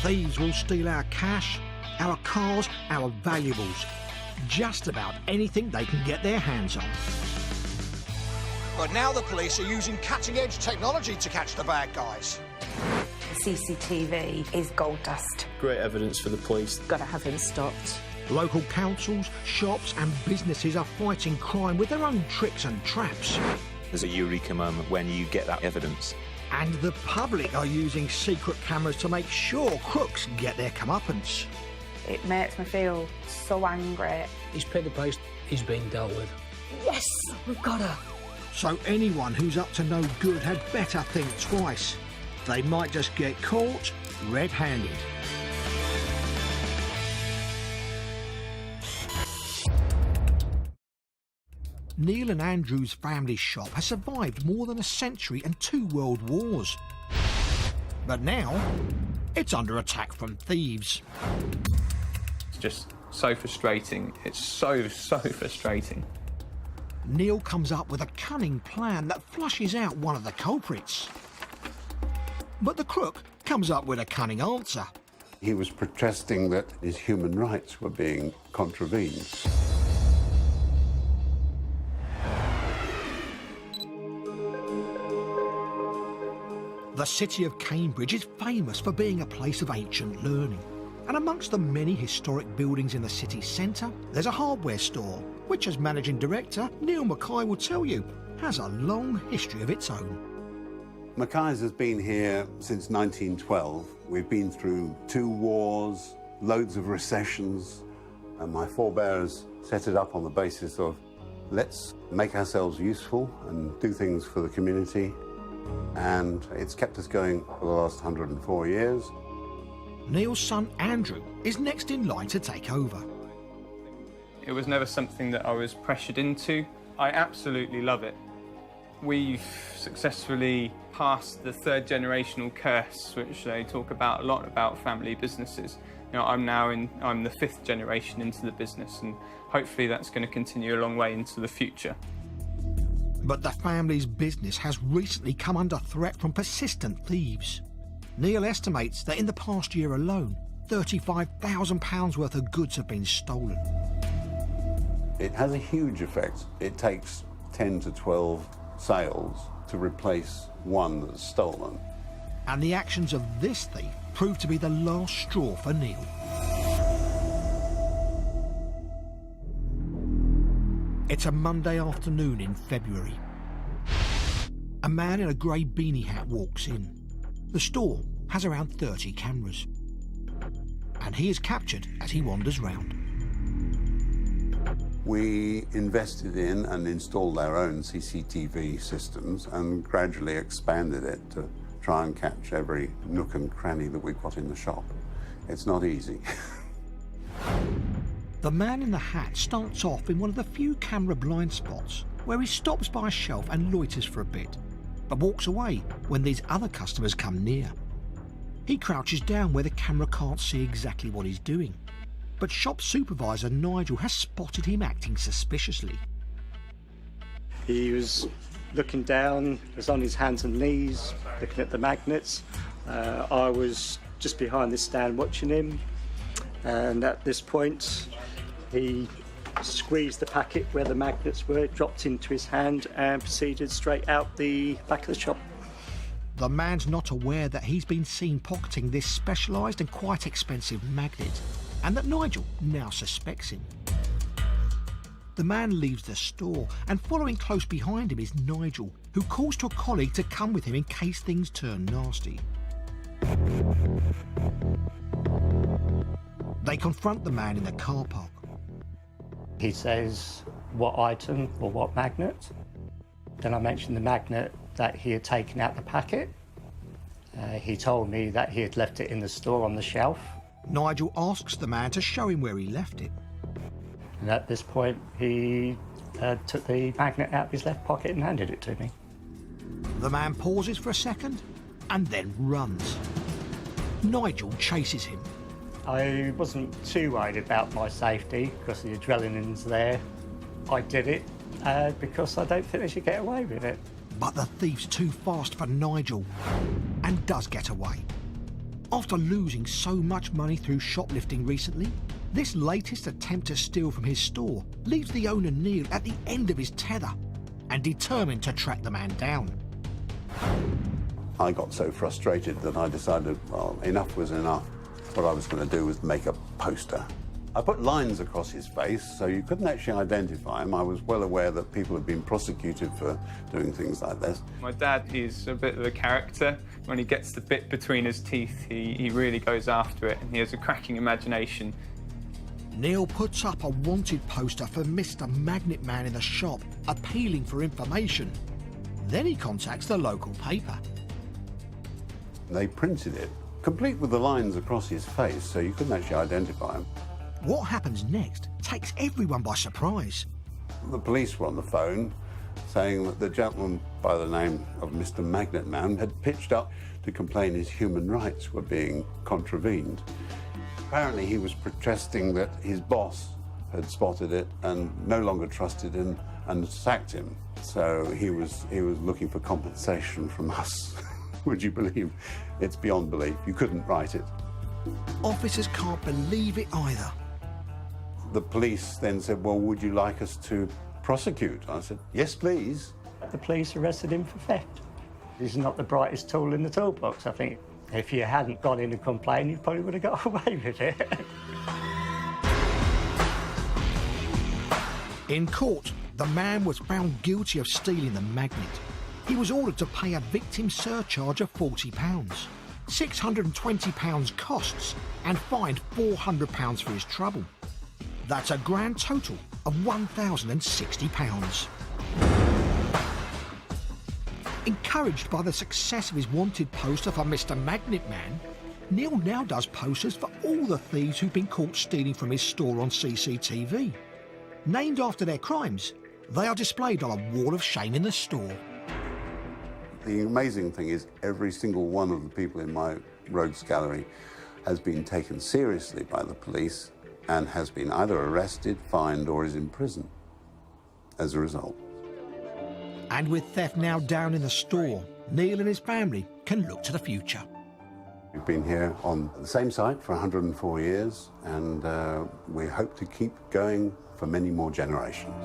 Thieves will steal our cash, our cars, our valuables. Just about anything they can get their hands on. But now the police are using cutting-edge technology to catch the bad guys. The CCTV is gold dust. Great evidence for the police. Got to have him stopped. Local councils, shops and businesses are fighting crime with their own tricks and traps. There's a eureka moment when you get that evidence. And the public are using secret cameras to make sure crooks get their comeuppance. It makes me feel so angry. He's paid the price. He's being dealt with. Yes, we've got her. So anyone who's up to no good had better think twice. They might just get caught red-handed. Neil and Andrew's family shop has survived more than a century and 2 world wars. But now, it's under attack from thieves. It's just so frustrating. It's so frustrating. Neil comes up with a cunning plan that flushes out one of the culprits. But the crook comes up with a cunning answer. He was protesting that his human rights were being contravened. The city of Cambridge is famous for being a place of ancient learning. And amongst the many historic buildings in the city centre, there's a hardware store, which, as managing director, Neil Mackay will tell you, has a long history of its own. Mackay's has been here since 1912. We've been through 2 wars, loads of recessions, and my forebears set it up on the basis of let's make ourselves useful and do things for the community. And it's kept us going for the last 104 years. Neil's son Andrew is next in line to take over. It was never something that I was pressured into. I absolutely love it. We've successfully passed the 3rd generational curse, which they talk about a lot about family businesses. You know, I'm the 5th generation into the business, and hopefully that's going to continue a long way into the future. But the family's business has recently come under threat from persistent thieves. Neil estimates that in the past year alone, £35,000 worth of goods have been stolen. It has a huge effect. It takes 10 to 12 sales to replace one that's stolen. And the actions of this thief proved to be the last straw for Neil. It's a Monday afternoon in February. A man in a grey beanie hat walks in. The store has around 30 cameras. And he is captured as he wanders round. We invested in and installed our own CCTV systems and gradually expanded it to try and catch every nook and cranny that we've got in the shop. It's not easy. The man in the hat starts off in one of the few camera blind spots where he stops by a shelf and loiters for a bit, but walks away when these other customers come near. He crouches down where the camera can't see exactly what he's doing, but shop supervisor Nigel has spotted him acting suspiciously. He was looking down, was on his hands and knees, looking at the magnets. I was just behind this stand watching him, and at this point he squeezed the packet where the magnets were, dropped into his hand and proceeded straight out the back of the shop. The man's not aware that he's been seen pocketing this specialised and quite expensive magnet, and that Nigel now suspects him. The man leaves the store, and following close behind him is Nigel, who calls to a colleague to come with him in case things turn nasty. They confront the man in the car park. He says, what item or what magnet? Then I mentioned the magnet that he had taken out the packet. He told me that he had left it in the store on the shelf. Nigel asks the man to show him where he left it. And at this point, he took the magnet out of his left pocket and handed it to me. The man pauses for a second and then runs. Nigel chases him. I wasn't too worried about my safety because the adrenaline's there. I did it because I don't think they should get away with it. But the thief's too fast for Nigel and does get away. After losing so much money through shoplifting recently, this latest attempt to steal from his store leaves the owner Neil at the end of his tether and determined to track the man down. I got so frustrated that I decided, well, enough was enough. What I was going to do was make a poster. I put lines across his face so you couldn't actually identify him. I was well aware that people had been prosecuted for doing things like this. My dad is a bit of a character. When he gets the bit between his teeth, he really goes after it, and he has a cracking imagination. Neil puts up a wanted poster for Mr. Magnet Man in the shop, appealing for information. Then he contacts the local paper. They printed it, complete with the lines across his face, so you couldn't actually identify him. What happens next takes everyone by surprise. The police were on the phone saying that the gentleman by the name of Mr. Magnet Man had pitched up to complain his human rights were being contravened. Apparently he was protesting that his boss had spotted it and no longer trusted him and sacked him. So he was looking for compensation from us. Would you believe? It's beyond belief. You couldn't write it. Officers can't believe it either. The police then said, well, would you like us to prosecute? I said, yes, please. The police arrested him for theft. He's not the brightest tool in the toolbox. I think if you hadn't gone in and complained, you probably would have got away with it. In court, the man was found guilty of stealing the magnet. He was ordered to pay a victim surcharge of £40, £620 costs, and fined £400 for his trouble. That's a grand total of £1,060. Encouraged by the success of his wanted poster for Mr. Magnet Man, Neil now does posters for all the thieves who've been caught stealing from his store on CCTV. Named after their crimes, they are displayed on a wall of shame in the store. The amazing thing is every single one of the people in my rogues gallery has been taken seriously by the police and has been either arrested, fined, or is in prison as a result. And with theft now down in the store, Neil and his family can look to the future. We've been here on the same site for 104 years, and we hope to keep going for many more generations.